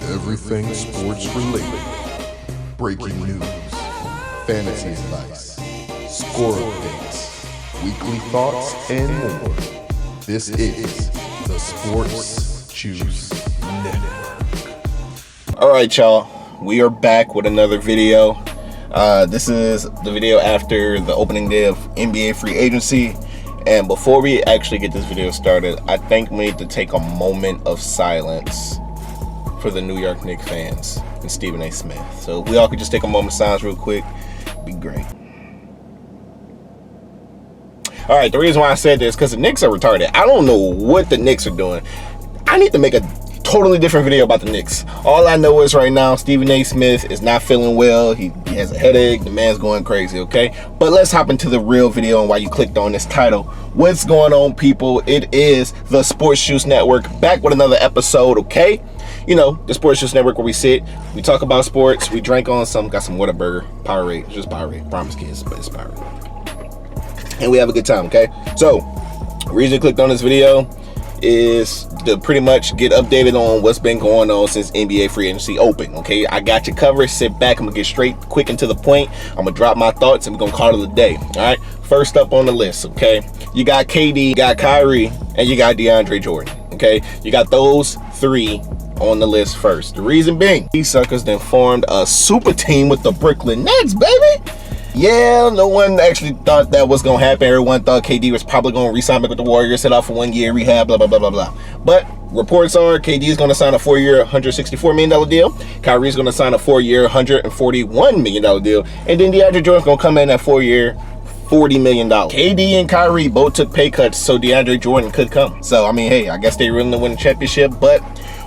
Everything sports related. Breaking news, fantasy advice, score updates, weekly thoughts, and more. This is the Sports Juice Network. All right, y'all. We are back with another video. This is the video after the opening day of NBA free agency. And before we actually get this video started, I think we need to take a moment of silence for the New York Knicks fans and Stephen A. Smith. So if we all could just take a moment of silence real quick, it'd be great. All right, the reason why I said this, because the Knicks are retarded. I don't know what the Knicks are doing. I need to make a totally different video about the Knicks. All I know is right now, Stephen A. Smith is not feeling well. He has a headache. The man's going crazy, okay? But let's hop into the real video and why you clicked on this title. What's going on, people? It is the Sports Juice Network, back with another episode, okay? You know, the Sports Juice Network, where we sit, we talk about sports, we drink on some, got some Whataburger, Powerade, just Powerade, promise kids, but it's Powerade. And we have a good time, okay? So, the reason I clicked on this video is to pretty much get updated on what's been going on since NBA free agency open, okay? I got you covered. Sit back. I'm gonna get straight, quick, and to the point. I'm gonna drop my thoughts and we're gonna call it a day. All right, first up on the list, okay, you got KD, you got Kyrie, and you got DeAndre Jordan. Okay, you got those three on the list first. The reason being, these suckers then formed a super team with the Brooklyn Nets, baby. Yeah, no one actually thought that was going to happen. Everyone thought KD was probably going to re-sign back with the Warriors, set off for 1 year rehab, blah, blah, blah, blah, blah. But reports are KD is going to sign a 4-year, $164 million deal. Kyrie is going to sign a 4-year, $141 million deal. And then DeAndre Jordan's going to come in at 4-year, $40 million. KD and Kyrie both took pay cuts so DeAndre Jordan could come. So, I mean, hey, I guess they really want to win a championship, but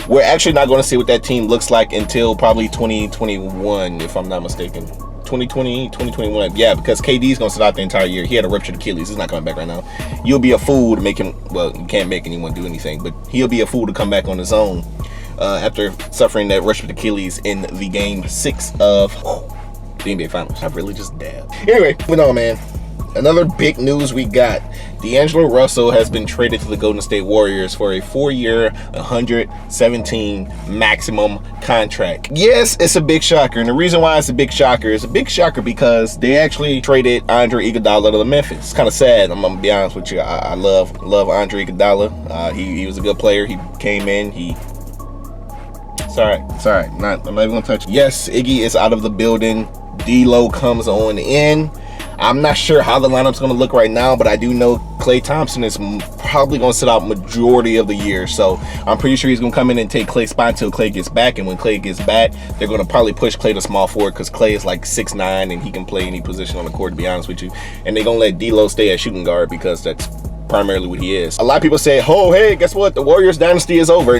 we're actually not going to see what that team looks like until probably 2021, if I'm not mistaken. 2020, 2021, yeah, because KD's gonna sit out the entire year. He had a ruptured Achilles. He's not coming back right now. You'll be a fool to make him, well, you can't make anyone do anything, but he'll be a fool to come back on his own after suffering that ruptured Achilles in the game 6 of the NBA Finals. I've really just dabbed. Anyway, moving on, man. Another big news we got. DAngelo Russell has been traded to the Golden State Warriors for a 4-year, $117 maximum contract. Yes, it's a big shocker. And the reason why it's a big shocker is because they actually traded Andre Iguodala to Memphis. It's kind of sad. I'm going to be honest with you. I love Andre Iguodala. He was a good player. He came in. It's all right. I'm not even going to touch it. Yes, Iggy is out of the building. D-Lo comes on in. I'm not sure how the lineup's going to look right now, but I do know Klay Thompson is probably going to sit out majority of the year. So I'm pretty sure he's going to come in and take Klay's spot until Klay gets back. And when Klay gets back, they're going to probably push Klay to small forward because Klay is like 6'9" and he can play any position on the court, to be honest with you. And they're going to let D-Lo stay at shooting guard because that's primarily what he is. A lot of people say, oh, hey, guess what? The Warriors dynasty is over.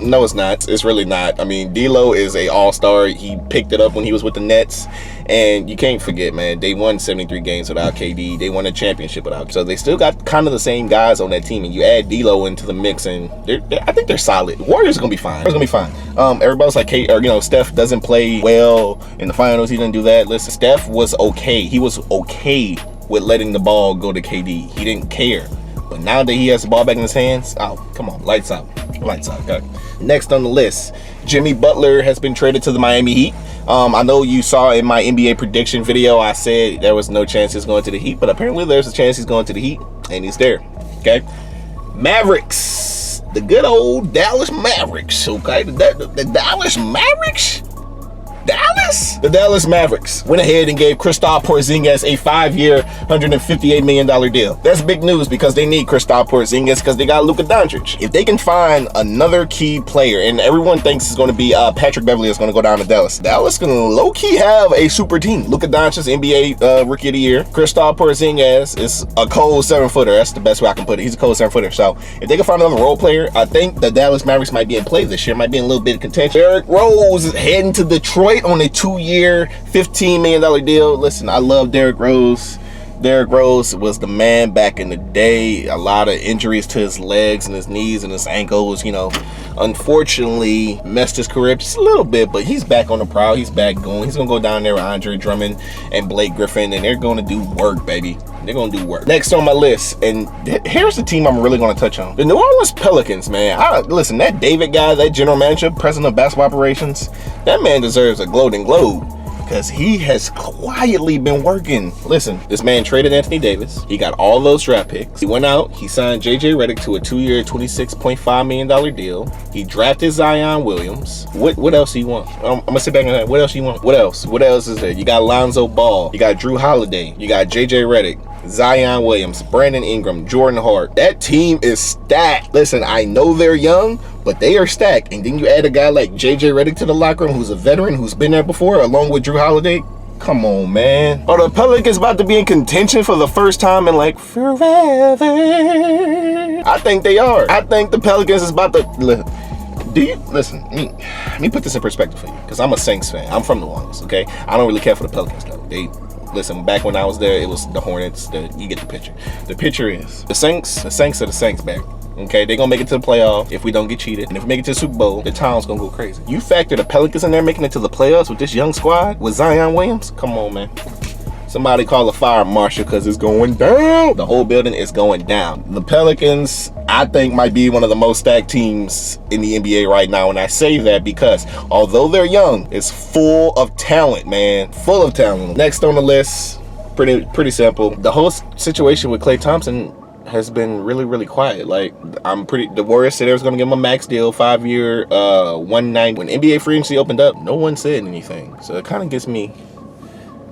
No, it's not. It's really not. I mean, D-Lo is a all-star. He picked it up when he was with the Nets. And you can't forget, man, they won 73 games without KD. They won a championship without. So they still got kind of the same guys on that team. And you add D-Lo into the mix, and I think they're solid. The Warriors are going to be fine. Everybody's like, hey, Steph doesn't play well in the finals. He didn't do that. Listen, Steph was okay. He was okay with letting the ball go to KD. He didn't care. But now that he has the ball back in his hands, oh, come on, lights out. Okay. Next on the list, Jimmy Butler has been traded to the Miami Heat. I know you saw in my NBA prediction video, I said there was no chance he's going to the Heat, but apparently there's a chance he's going to the Heat, and he's there, okay? Mavericks, the good old Dallas Mavericks, okay? The Dallas Mavericks? The Dallas Mavericks went ahead and gave Kristaps Porzingis a 5-year, $158 million deal. That's big news because they need Kristaps Porzingis because they got Luka Doncic. If they can find another key player, and everyone thinks it's going to be Patrick Beverley is going to go down to Dallas. Dallas can low-key have a super team. Luka Doncic, NBA Rookie of the Year. Kristaps Porzingis is a cold 7-footer. That's the best way I can put it. He's a cold 7-footer. So if they can find another role player, I think the Dallas Mavericks might be in play this year. Might be in a little bit of contention. Derrick Rose is heading to Detroit on a 2-year, $15 million deal. Listen, I love Derrick Rose. Derrick Rose was the man back in the day. A lot of injuries to his legs and his knees and his ankles, you know, unfortunately messed his career just a little bit, but he's back on the prowl. He's back going. He's going to go down there with Andre Drummond and Blake Griffin, and they're going to do work, baby. They're gonna do work. Next on my list, and here's the team I'm really gonna touch on. The New Orleans Pelicans, man. Listen, that David guy, that general manager, president of basketball operations, that man deserves a Golden Globe, because he has quietly been working. Listen, this man traded Anthony Davis. He got all those draft picks. He went out, he signed JJ Redick to a 2-year, $26.5 million deal. He drafted Zion Williams. What else do you want? I'm gonna sit back and say, what else you want? What else? What else is there? You got Lonzo Ball. You got Drew Holiday. You got JJ Redick, Zion Williams, Brandon Ingram, Jordan Hart. That team is stacked. Listen, I know they're young, but they are stacked. And then you add a guy like JJ Redick to the locker room, who's a veteran, who's been there before, along with Drew Holiday. Come on, man. Are the Pelicans about to be in contention for the first time in like forever? I think they are. I think the Pelicans is about to... Listen, let me put this in perspective for you, because I'm a Saints fan. I'm from New Orleans, okay? I don't really care for the Pelicans, though. Listen, back when I was there, it was the Hornets. You get the picture. The picture is the Saints are the Saints back. Okay, they're gonna make it to the playoff if we don't get cheated. And if we make it to the Super Bowl, the town's gonna go crazy. You factor the Pelicans in there making it to the playoffs with this young squad, with Zion Williams? Come on, man. Somebody call a fire marshal, because it's going down. The whole building is going down. The Pelicans, I think, might be one of the most stacked teams in the NBA right now. And I say that because although they're young, it's full of talent, man. Full of talent. Next on the list, pretty simple. The whole situation with Klay Thompson has been really quiet. Like, the Warriors said they was gonna give him a max deal, 5-year, 190. When NBA free agency opened up, no one said anything. So it kind of gets me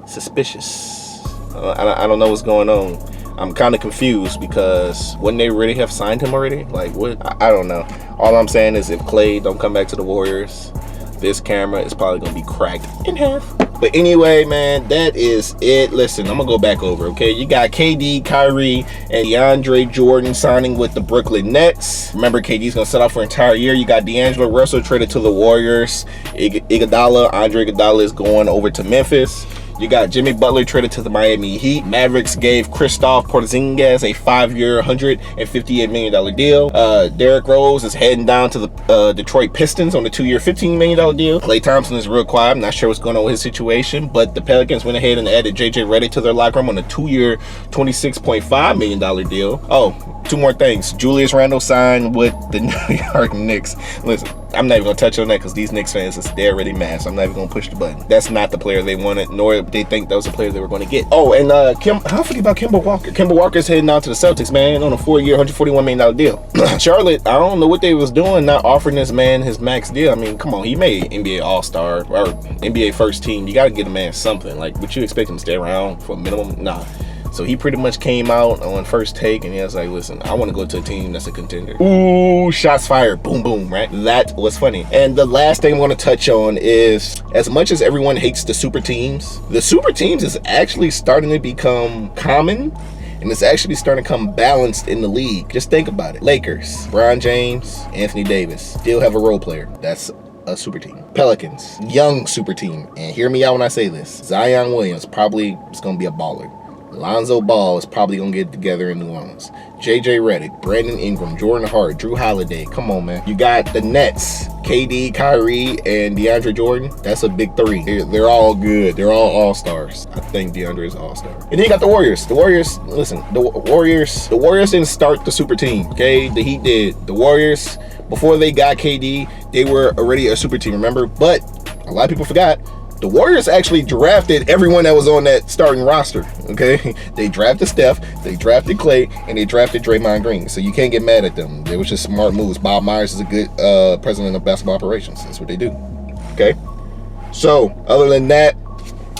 suspicious. I don't know what's going on. I'm kind of confused, because wouldn't they really have signed him already? Like, what? I don't know. All I'm saying is, if Klay don't come back to the Warriors, this camera is probably gonna be cracked in half. But anyway, man, that is it. Listen, I'm gonna go back over, okay? You got KD, Kyrie, and DeAndre Jordan signing with the Brooklyn Nets. Remember, KD's gonna set out for an entire year. You got DAngelo Russell traded to the Warriors. Andre Iguodala is going over to Memphis. You got Jimmy Butler traded to the Miami Heat. Mavericks gave Kristaps Porzingis a 5-year, $158 million deal. Derrick Rose is heading down to the Detroit Pistons on the 2-year, $15 million deal. Klay Thompson is real quiet. I'm not sure what's going on with his situation, but the Pelicans went ahead and added JJ Redick to their locker room on a 2-year, $26.5 million deal. Oh, 2 more things. Julius Randle signed with the New York Knicks. Listen, I'm not even gonna touch on that, because these Knicks fans, they're already mad, so I'm not even gonna push the button. That's not the player they wanted, nor they think that was the player they were going to get. Oh, and I forget about Kemba Walker. Kemba Walker's heading out to the Celtics, man, on a 4-year, $141 million deal. Charlotte, I don't know what they was doing, not offering this man his max deal. I mean, come on, he made NBA All-Star or NBA first team. You got to get a man something. Like, would you expect him to stay around for a minimum? Nah. So he pretty much came out on first take, and he was like, listen, I want to go to a team that's a contender. Ooh, shots fired. Boom, boom, right? That was funny. And the last thing I'm going to touch on is, as much as everyone hates the super teams is actually starting to become common, and it's actually starting to come balanced in the league. Just think about it. Lakers, LeBron James, Anthony Davis, still have a role player. That's a super team. Pelicans, young super team. And hear me out when I say this. Zion Williams probably is going to be a baller. Lonzo Ball is probably going to get together in New Orleans. JJ Redick, Brandon Ingram, Jordan Hart, Drew Holiday. Come on, man. You got the Nets, KD, Kyrie, and DeAndre Jordan. That's a big 3. They're all good. They're all all-stars. I think DeAndre is an all-star. And then you got the Warriors. The Warriors, listen, the Warriors didn't start the super team, okay? The Heat did. The Warriors, before they got KD, they were already a super team, remember? But a lot of people forgot, the Warriors actually drafted everyone that was on that starting roster, okay? They drafted Steph, they drafted Klay, and they drafted Draymond Green. So you can't get mad at them. They was just smart moves. Bob Myers is a good president of basketball operations. That's what they do, okay? So other than that,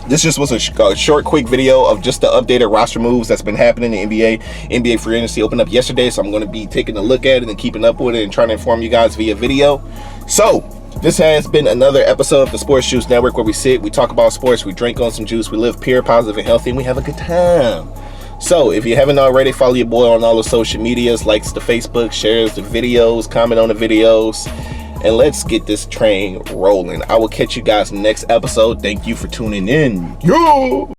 this just was a short, quick video of just the updated roster moves that's been happening in the NBA. NBA free agency opened up yesterday, so I'm going to be taking a look at it and keeping up with it and trying to inform you guys via video. So this has been another episode of the Sports Juice Network, where we sit, we talk about sports, we drink on some juice, we live pure, positive, and healthy, and we have a good time. So if you haven't already, follow your boy on all the social medias, likes the Facebook, shares the videos, comment on the videos, and let's get this train rolling. I will catch you guys next episode. Thank you for tuning in. Yo!